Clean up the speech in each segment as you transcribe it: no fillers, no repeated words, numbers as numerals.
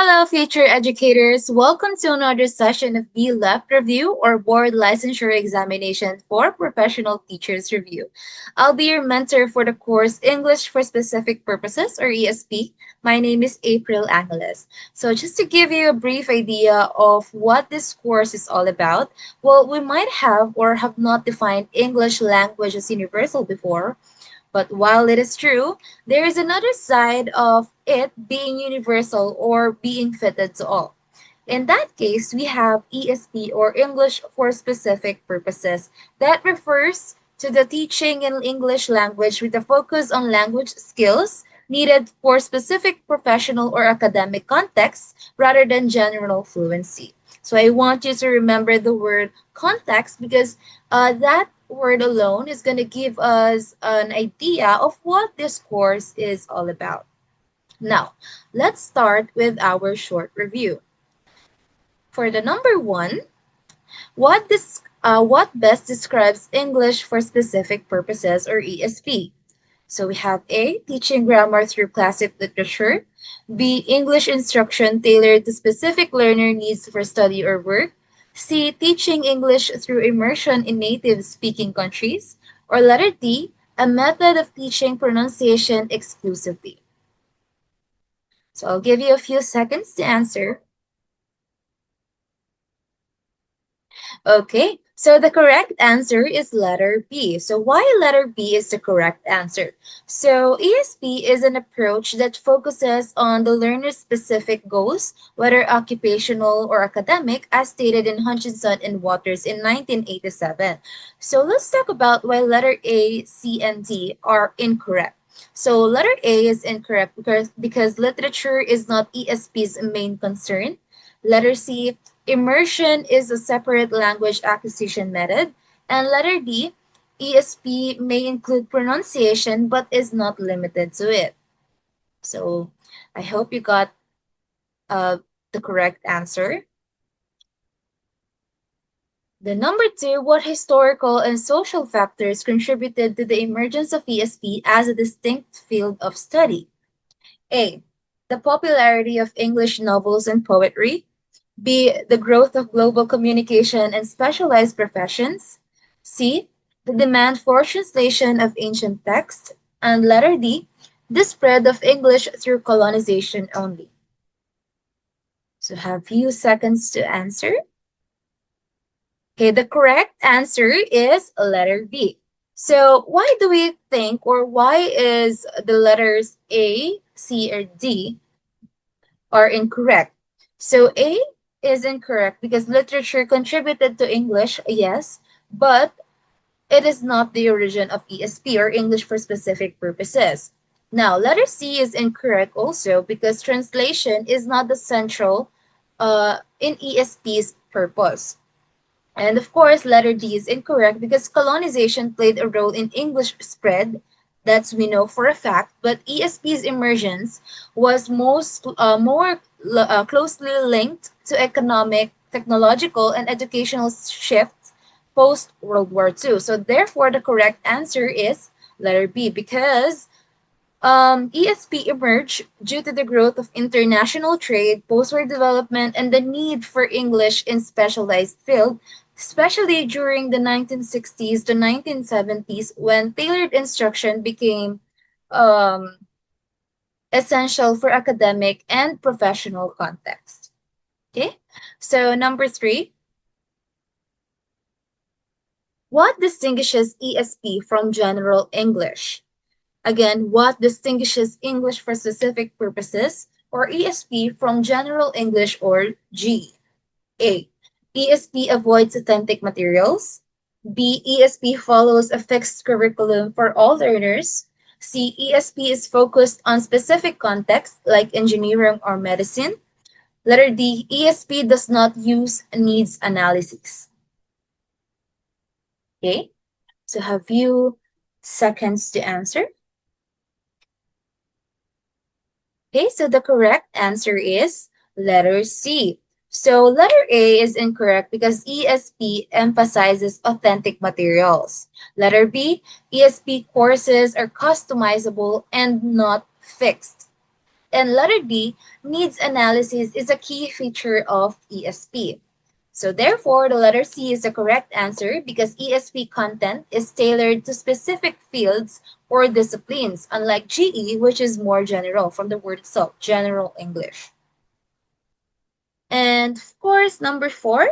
Hello, future educators. Welcome to another session of BLEPT Review or Board Licensure Examination for Professional Teachers Review. I'll be your mentor for the course English for Specific Purposes or ESP. My name is Aprille Angeles. So just to give you a brief idea of what this course is all about, well, we might have or have not defined English language as universal before, but while it is true, there is another side of it being universal or being fitted to all. In that case, we have ESP or English for Specific Purposes that refers to the teaching in English language with a focus on language skills needed for specific professional or academic contexts rather than general fluency. So I want you to remember the word context because that word alone is going to give us an idea of what this course is all about. Now, let's start with our short review. For the number one, what best describes English for specific purposes or ESP? So we have A, teaching grammar through classic literature, B, English instruction tailored to specific learner needs for study or work, C, teaching English through immersion in native speaking countries, or letter D, a method of teaching pronunciation exclusively. So I'll give you a few seconds to answer. Okay, so the correct answer is letter B. So why letter B is the correct answer? So ESP is an approach that focuses on the learner's specific goals, whether occupational or academic, as stated in Hutchinson and Waters in 1987. So let's talk about why letter A, C, and D are incorrect. So letter A is incorrect because literature is not ESP's main concern. Letter C, immersion is a separate language acquisition method. And letter D, ESP may include pronunciation but is not limited to it. So I hope you got uh, the correct answer. The number two, what historical and social factors contributed to the emergence of ESP as a distinct field of study? A, the popularity of English novels and poetry. B, the growth of global communication and specialized professions. C, the demand for translation of ancient texts. And letter D, the spread of English through colonization only. So have few seconds to answer. Okay, the correct answer is letter B. So why do we think or why is the letters A, C, or D are incorrect? So A is incorrect because literature contributed to English, yes, but it is not the origin of ESP or English for specific purposes. Now, letter C is incorrect also because translation is not the central in ESP's purpose. And of course, letter D is incorrect because colonization played a role in English spread. That's we know for a fact. But ESP's emergence was more closely linked to economic, technological, and educational shifts post World War II. So therefore, the correct answer is letter B because ESP emerged due to the growth of international trade, post-war development, and the need for English in specialized field, especially during the 1960s to 1970s when tailored instruction became um, essential for academic and professional context. Okay, so number three, what distinguishes ESP from general English? Again, what distinguishes English for specific purposes or ESP from general English or G? A, ESP avoids authentic materials. B, ESP follows a fixed curriculum for all learners. C, ESP is focused on specific contexts like engineering or medicine. Letter D, ESP does not use needs analysis. Okay, so have few seconds to answer. Okay, so the correct answer is letter C. So letter A is incorrect because ESP emphasizes authentic materials. Letter B, ESP courses are customizable and not fixed. And letter D, needs analysis is a key feature of ESP. So therefore, the letter C is the correct answer because ESP content is tailored to specific fields or disciplines, unlike GE, which is more general from the word itself, general English. And of course, number four,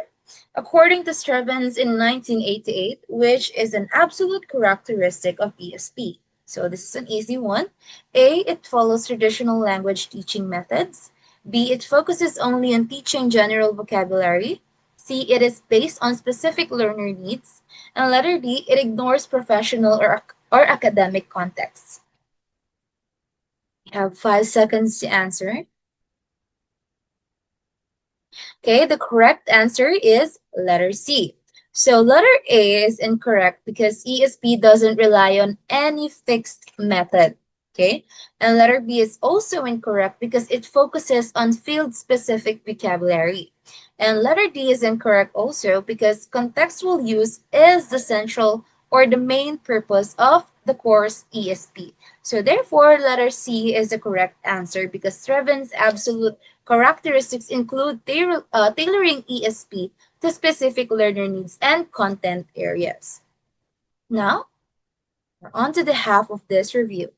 according to Strevens in 1988, which is an absolute characteristic of ESP. So this is an easy one. A, it follows traditional language teaching methods. B, it focuses only on teaching general vocabulary. C, it is based on specific learner needs. And letter D, it ignores professional or academic contexts. You have 5 seconds to answer. Okay, the correct answer is letter C. So letter A is incorrect because ESP doesn't rely on any fixed method. Okay, and letter B is also incorrect because it focuses on field-specific vocabulary. And letter D is incorrect also because contextual use is the central or the main purpose of the course ESP. So therefore, letter C is the correct answer because Strevens' absolute characteristics include tailoring ESP to specific learner needs and content areas. Now, we're on to the half of this review.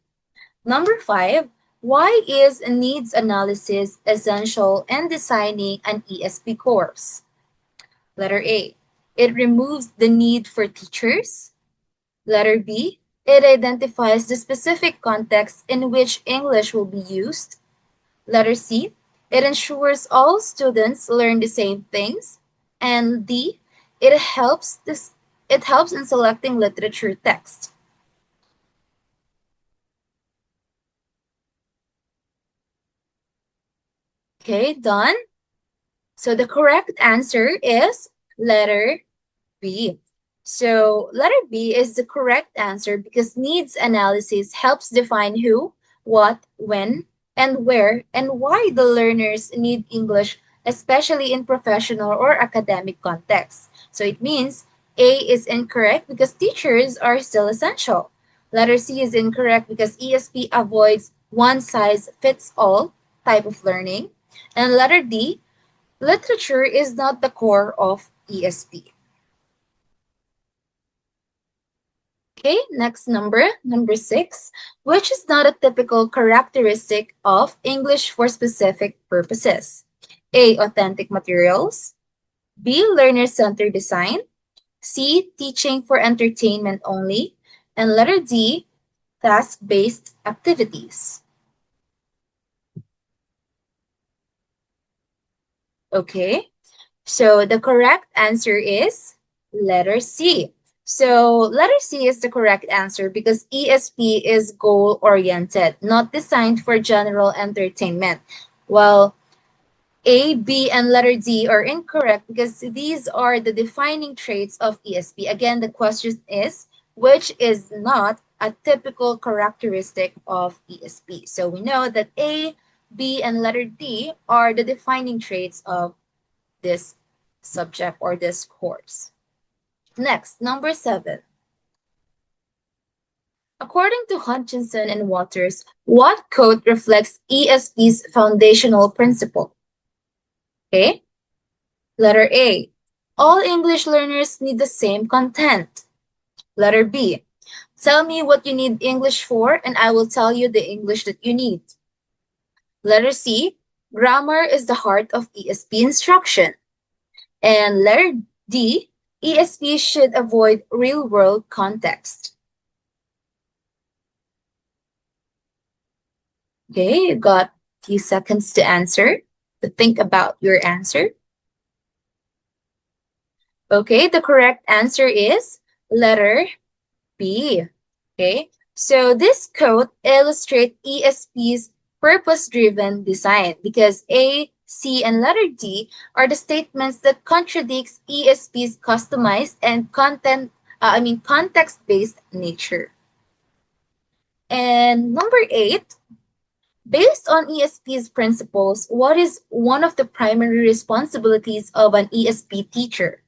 Number 5, why is needs analysis essential in designing an ESP course? Letter A, it removes the need for teachers. Letter B, it identifies the specific context in which English will be used. Letter C, it ensures all students learn the same things. And D, it helps in selecting literature text. Okay, done. So the correct answer is letter B. So letter B is the correct answer because needs analysis helps define who, what, when, and where, and why the learners need English, especially in professional or academic contexts. So it means A is incorrect because teachers are still essential. Letter C is incorrect because ESP avoids one size fits all type of learning. And letter D, literature is not the core of ESP. Okay, next number 6, which is not a typical characteristic of English for specific purposes. A, authentic materials. B, learner-centered design. C, teaching for entertainment only. And letter D, task-based activities. Okay, so the correct answer is letter C. So letter C is the correct answer because ESP is goal-oriented, not designed for general entertainment. While A, B, and letter D are incorrect because these are the defining traits of ESP. Again, the question is, which is not a typical characteristic of ESP? So we know that A, B, and letter D are the defining traits of this subject or this course. Next, number 7. According to Hutchinson and Waters, what code reflects ESP's foundational principle? Okay. Letter A, all English learners need the same content. Letter B, tell me what you need English for and I will tell you the English that you need. Letter C, grammar is the heart of ESP instruction. And letter D, ESP should avoid real-world context. Okay, you got a few seconds to answer, to think about your answer. Okay, the correct answer is letter B. Okay, so this code illustrates ESP's purpose-driven design because A, C, and letter D are the statements that contradicts ESP's customized and context-based nature. And number 8, based on ESP's principles, what is one of the primary responsibilities of an ESP teacher?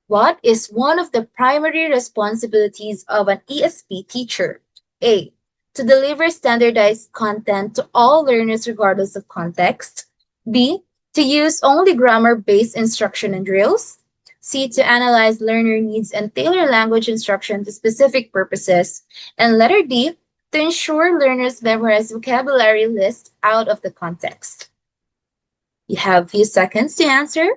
What is one of the primary responsibilities of an ESP teacher? A, to deliver standardized content to all learners regardless of context. B, to use only grammar-based instruction and drills. C, to analyze learner needs and tailor language instruction to specific purposes. And letter D, to ensure learners memorize vocabulary lists out of the context. You have a few seconds to answer.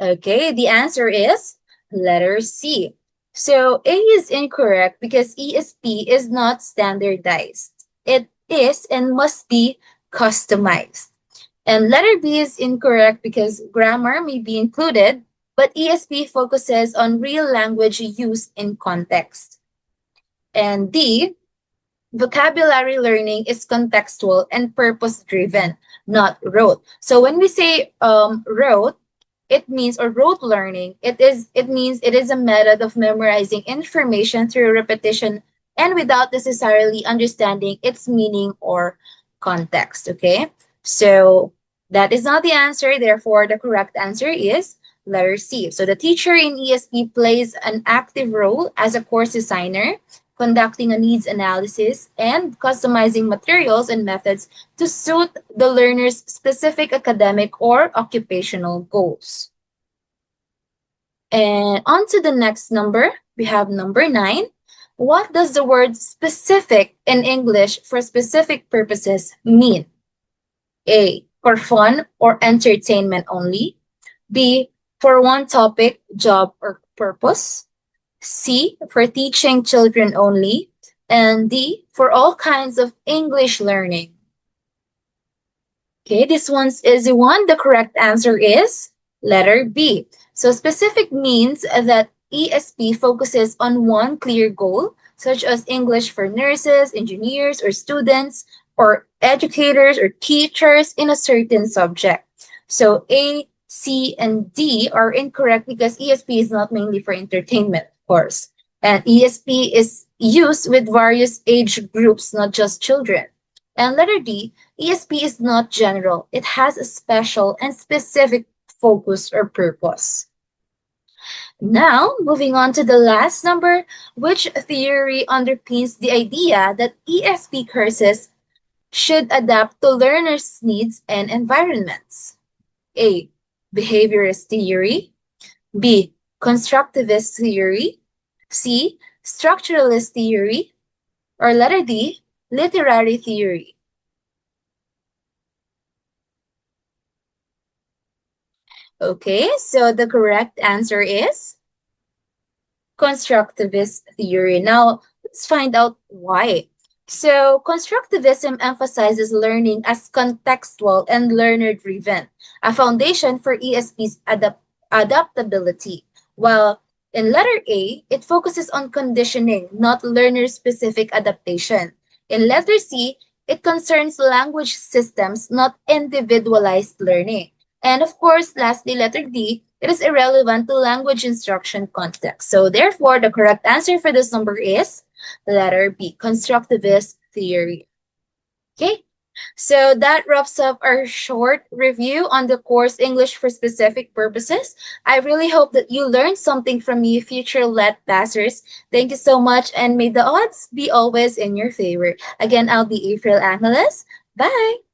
Okay, the answer is letter C. So A is incorrect because ESP is not standardized. It is and must be customized. And letter B is incorrect because grammar may be included, but ESP focuses on real language used in context. And D, vocabulary learning is contextual and purpose driven, not rote. So when we say rote, it means or rote learning, it means it is a method of memorizing information through repetition and without necessarily understanding its meaning or context. Okay, so that is not the answer. Therefore, the correct answer is letter C. So the teacher in ESP plays an active role as a course designer, conducting a needs analysis and customizing materials and methods to suit the learner's specific academic or occupational goals. And on to the next number, we have number 9. What does the word specific in English for specific purposes mean? A, for fun or entertainment only. B, for one topic, job, or purpose. C, for teaching children only. And D, for all kinds of English learning. Okay, this one's easy one. The correct answer is letter B. So specific means that ESP focuses on one clear goal, such as English for nurses, engineers, or students, or educators or teachers in a certain subject. So A, C, and D are incorrect because ESP is not mainly for entertainment, of course. And ESP is used with various age groups, not just children. And letter D, ESP is not general. It has a special and specific focus or purpose. Now, moving on to the last number, which theory underpins the idea that ESP courses should adapt to learners' needs and environments? A, behaviorist theory. B, constructivist theory. C, structuralist theory. Or letter D, literary theory. Okay, so the correct answer is constructivist theory. Now, let's find out why. So, constructivism emphasizes learning as contextual and learner driven, a foundation for ESP's adaptability. While in letter A, it focuses on conditioning, not learner specific adaptation. In letter C, it concerns language systems, not individualized learning. And of course, lastly, letter D, it is irrelevant to language instruction context. So therefore, the correct answer for this number is letter B, constructivist theory. Okay, so that wraps up our short review on the course English for Specific Purposes. I really hope that you learned something from me, future LET passers. Thank you so much, and may the odds be always in your favor. Again, I'll be Aprille Angeles. Bye!